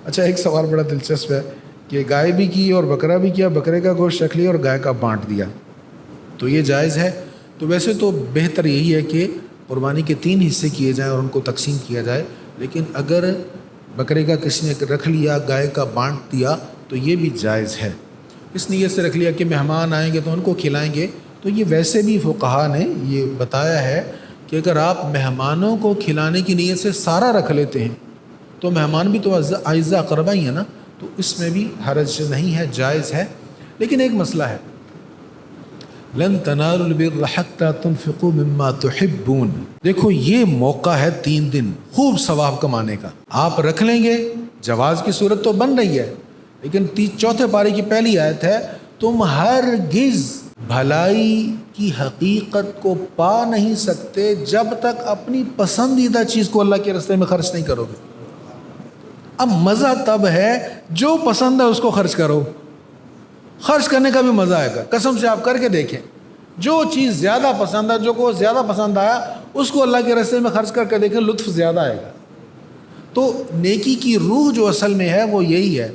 اچھا ایک سوال بڑا دلچسپ ہے کہ گائے بھی کی اور بکرا بھی کیا، بکرے کا گوشت رکھ لیا اور گائے کا بانٹ دیا، تو یہ جائز ہے؟ تو ویسے تو بہتر یہی ہے کہ قربانی کے 3 حصے کیے جائیں اور ان کو تقسیم کیا جائے، لیکن اگر بکرے کا کسی نے رکھ لیا، گائے کا بانٹ دیا، تو یہ بھی جائز ہے۔ اس نیت سے رکھ لیا کہ مہمان آئیں گے تو ان کو کھلائیں گے، تو یہ ویسے بھی فقہا نے یہ بتایا ہے کہ اگر آپ مہمانوں کو کھلانے کی نیت سے سارا رکھ لیتے ہیں تو مہمان بھی تو اعزاء اقربا ہی ہیں نا، تو اس میں بھی حرج نہیں ہے، جائز ہے۔ لیکن ایک مسئلہ ہے، لن تنالوا البر حتى تنفقوا مما تحبون، دیکھو یہ موقع ہے 3 دن خوب ثواب کمانے کا، آپ رکھ لیں گے، جواز کی صورت تو بن رہی ہے، لیکن 4 پارے کی پہلی آیت ہے تم ہرگز بھلائی کی حقیقت کو پا نہیں سکتے جب تک اپنی پسندیدہ چیز کو اللہ کے راستے میں خرچ نہیں کرو گے۔ اب مزہ تب ہے جو پسند ہے اس کو خرچ کرو، خرچ کرنے کا بھی مزہ آئے گا، قسم سے آپ کر کے دیکھیں، جو چیز زیادہ پسند ہے، جو کو زیادہ پسند آیا اس کو اللہ کے راستے میں خرچ کر کے دیکھیں، لطف زیادہ آئے گا۔ تو نیکی کی روح جو اصل میں ہے وہ یہی ہے